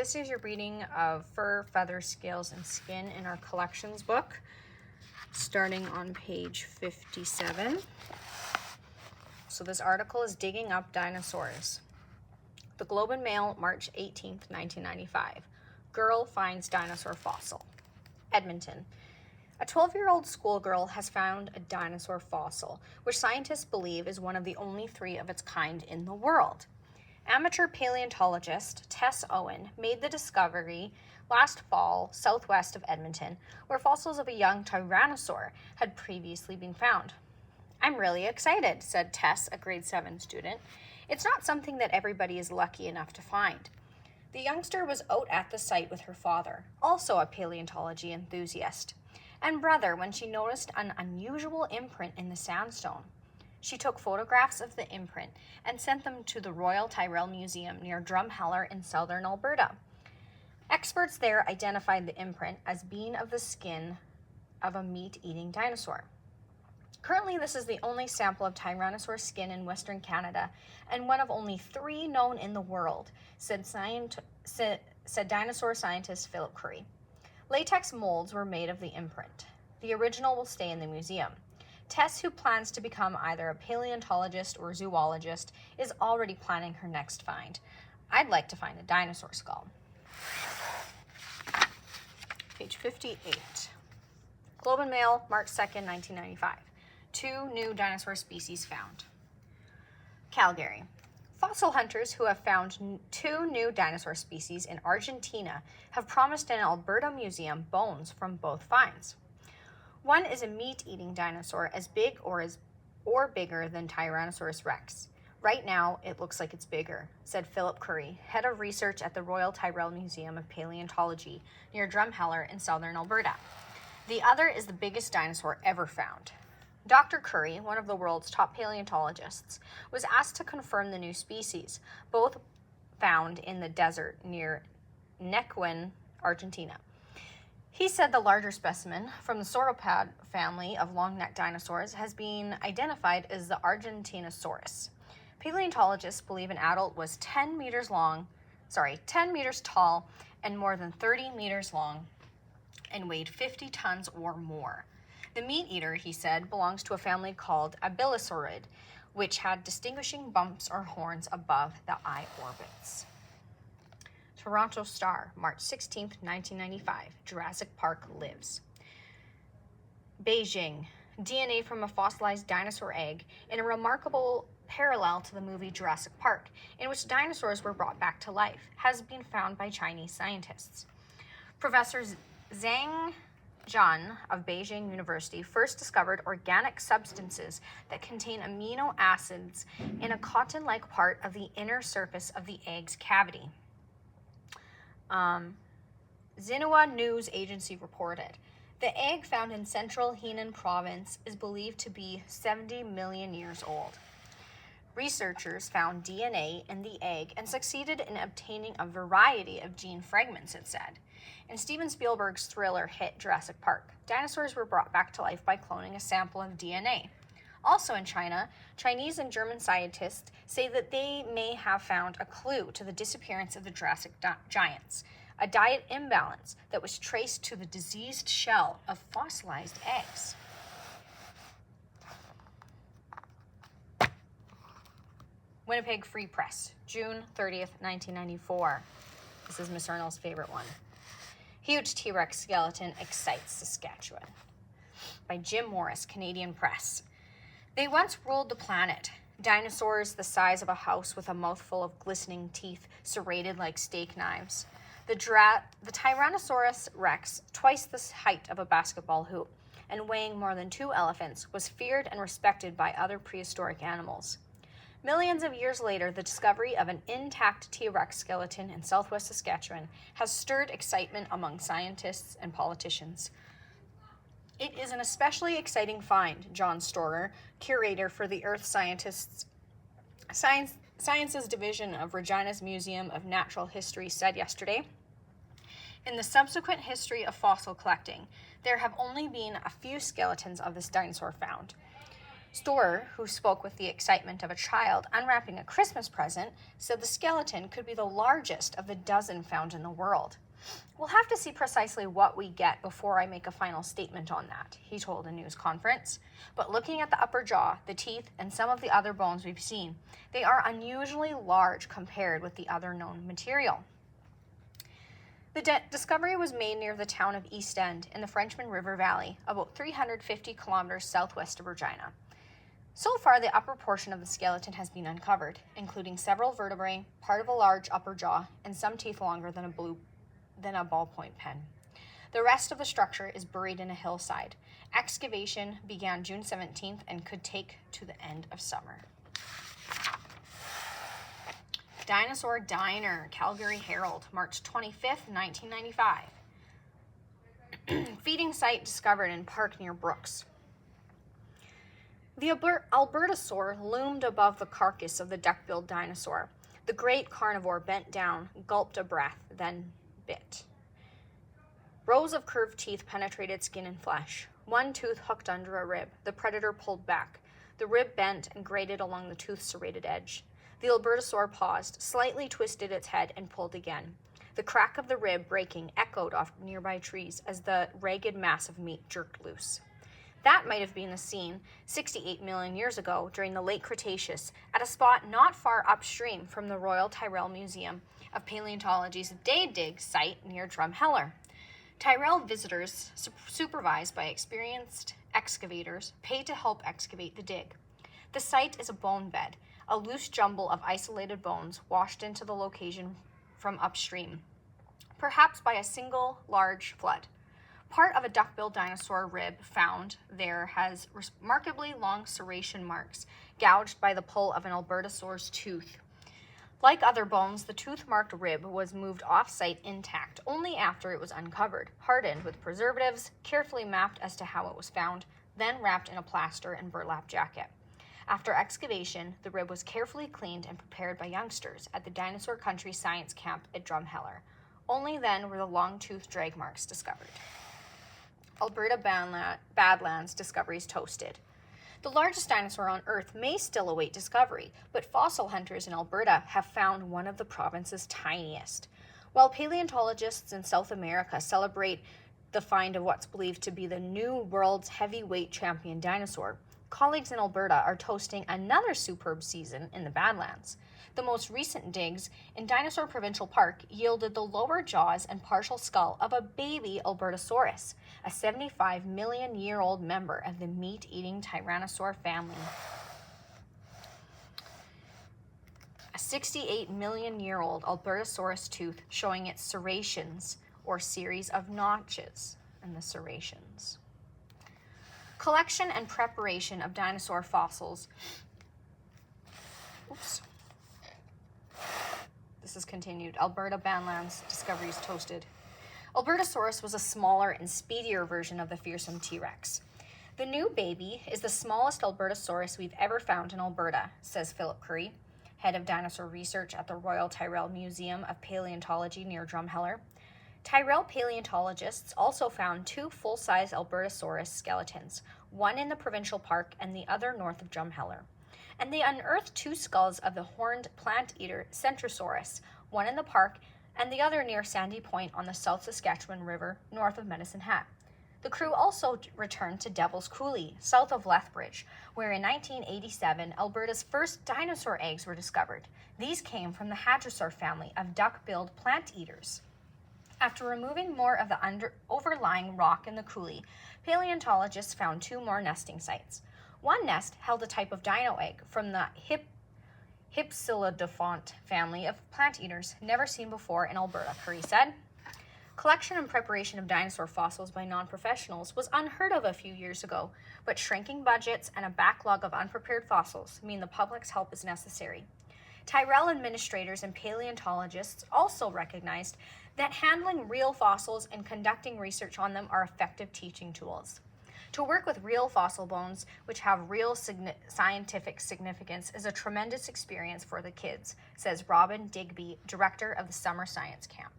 This is your reading of Fur, Feather, Scales, and Skin in our collections book, starting on page 57. So this article is Digging Up Dinosaurs. The Globe and Mail, March 18th, 1995. Girl finds dinosaur fossil. Edmonton. A 12-year-old schoolgirl has found a dinosaur fossil, which scientists believe is one of the only 3 of its kind in the world. Amateur paleontologist Tess Owen made the discovery last fall southwest of Edmonton, where fossils of a young tyrannosaur had previously been found. "I'm really excited," said Tess, a grade 7 student. "It's not something that everybody is lucky enough to find." The youngster was out at the site with her father, also a paleontology enthusiast, and brother when she noticed an unusual imprint in the sandstone. She took photographs of the imprint and sent them to the Royal Tyrrell Museum near Drumheller in southern Alberta. Experts there identified the imprint as being of the skin of a meat-eating dinosaur. Currently, this is the only sample of tyrannosaur skin in Western Canada and one of only 3 known in the world, said dinosaur scientist Philip Currie. Latex molds were made of the imprint. The original will stay in the museum. Tess, who plans to become either a paleontologist or zoologist, is already planning her next find. "I'd like to find a dinosaur skull." Page 58. Globe and Mail, March 2nd, 1995. 2 new dinosaur species found. Calgary. Fossil hunters who have found 2 new dinosaur species in Argentina have promised an Alberta museum bones from both finds. One is a meat-eating dinosaur as big or bigger than Tyrannosaurus rex. "Right now, it looks like it's bigger," said Philip Currie, head of research at the Royal Tyrrell Museum of Paleontology near Drumheller in southern Alberta. The other is the biggest dinosaur ever found. Dr. Currie, one of the world's top paleontologists, was asked to confirm the new species, both found in the desert near Neuquén, Argentina. He said the larger specimen from the sauropod family of long-necked dinosaurs has been identified as the Argentinosaurus. Paleontologists believe an adult was 10 meters tall and more than 30 meters long and weighed 50 tons or more. The meat eater, he said, belongs to a family called Abyssosaurid, which had distinguishing bumps or horns above the eye orbits. Toronto Star, March 16th, 1995. Jurassic Park lives. Beijing. DNA from a fossilized dinosaur egg in a remarkable parallel to the movie Jurassic Park, in which dinosaurs were brought back to life, has been found by Chinese scientists. Professor Zhang Zhan of Beijing University first discovered organic substances that contain amino acids in a cotton-like part of the inner surface of the egg's cavity. Xinhua News Agency reported, the egg found in central Henan province is believed to be 70 million years old. Researchers found DNA in the egg and succeeded in obtaining a variety of gene fragments, it said. In Steven Spielberg's thriller hit Jurassic Park, dinosaurs were brought back to life by cloning a sample of DNA. Also in China, Chinese and German scientists say that they may have found a clue to the disappearance of the Jurassic giants, a diet imbalance that was traced to the diseased shell of fossilized eggs. Winnipeg Free Press, June 30th, 1994. This is Miss Arnold's favorite one. Huge T-Rex skeleton excites Saskatchewan. By Jim Morris, Canadian Press. They once ruled the planet. Dinosaurs the size of a house with a mouthful of glistening teeth serrated like steak knives. The Tyrannosaurus rex, twice the height of a basketball hoop and weighing more than 2 elephants, was feared and respected by other prehistoric animals. Millions of years later, the discovery of an intact T-Rex skeleton in southwest Saskatchewan has stirred excitement among scientists and politicians. It is an especially exciting find, John Storer, curator for the Earth Sciences Division of Regina's Museum of Natural History, said yesterday. In the subsequent history of fossil collecting, there have only been a few skeletons of this dinosaur found. Storer, who spoke with the excitement of a child unwrapping a Christmas present, said the skeleton could be the largest of the dozen found in the world. We'll have to see precisely what we get before I make a final statement on that, he told a news conference. But looking at the upper jaw, the teeth, and some of the other bones we've seen, they are unusually large compared with the other known material. The discovery was made near the town of East End in the Frenchman River Valley, about 350 kilometers southwest of Regina. So far, the upper portion of the skeleton has been uncovered, including several vertebrae, part of a large upper jaw, and some teeth longer than a ballpoint pen. The rest of the structure is buried in a hillside. Excavation began June 17th and could take to the end of summer. Dinosaur Diner, Calgary Herald, March 25th, 1995. Feeding site discovered in park near Brooks. The Albertosaur loomed above the carcass of the duck-billed dinosaur. The great carnivore bent down, gulped a breath, then bit. Rows of curved teeth penetrated skin and flesh. One tooth hooked under a rib. The predator pulled back. The rib bent and grated along the tooth's serrated edge. The Albertosaur paused, slightly twisted its head, and pulled again. The crack of the rib breaking echoed off nearby trees as the ragged mass of meat jerked loose. That might have been the scene 68 million years ago during the late Cretaceous at a spot not far upstream from the Royal Tyrrell Museum of Paleontology's Day Dig site near Drumheller. Tyrrell visitors, supervised by experienced excavators, pay to help excavate the dig. The site is a bone bed, a loose jumble of isolated bones washed into the location from upstream, perhaps by a single large flood. Part of a duck-billed dinosaur rib found there has remarkably long serration marks, gouged by the pull of an Albertosaur's tooth. Like other bones, the tooth-marked rib was moved off-site intact only after it was uncovered, hardened with preservatives, carefully mapped as to how it was found, then wrapped in a plaster and burlap jacket. After excavation, the rib was carefully cleaned and prepared by youngsters at the Dinosaur Country Science Camp at Drumheller. Only then were the long-toothed drag marks discovered. Alberta Badlands discoveries toasted. The largest dinosaur on Earth may still await discovery, but fossil hunters in Alberta have found one of the province's tiniest. While paleontologists in South America celebrate the find of what's believed to be the new world's heavyweight champion dinosaur, colleagues in Alberta are toasting another superb season in the Badlands. The most recent digs in Dinosaur Provincial Park yielded the lower jaws and partial skull of a baby Albertosaurus, a 75 million year old member of the meat-eating Tyrannosaur family. A 68 million year old Albertosaurus tooth showing its serrations, or series of notches in the serrations. Collection and preparation of dinosaur fossils. This is continued. Alberta Badlands discoveries toasted. Albertosaurus was a smaller and speedier version of the fearsome T-Rex. The new baby is the smallest Albertosaurus we've ever found in Alberta, says Philip Curry, head of dinosaur research at the Royal Tyrrell Museum of Paleontology near Drumheller. Tyrrell paleontologists also found two full-size Albertosaurus skeletons, one in the provincial park and the other north of Drumheller. And they unearthed two skulls of the horned plant-eater Centrosaurus, one in the park and the other near Sandy Point on the South Saskatchewan River, north of Medicine Hat. The crew also returned to Devil's Coulee, south of Lethbridge, where in 1987, Alberta's first dinosaur eggs were discovered. These came from the Hadrosaur family of duck-billed plant-eaters. After removing more of the overlying rock in the coulee, paleontologists found two more nesting sites. One nest held a type of dino egg from the Hypsilodonta family of plant eaters, never seen before in Alberta, Curry said. Collection and preparation of dinosaur fossils by non-professionals was unheard of a few years ago, but shrinking budgets and a backlog of unprepared fossils mean the public's help is necessary. Tyrrell administrators and paleontologists also recognized that handling real fossils and conducting research on them are effective teaching tools. To work with real fossil bones, which have real scientific significance, is a tremendous experience for the kids, says Robin Digby, director of the Summer Science Camp.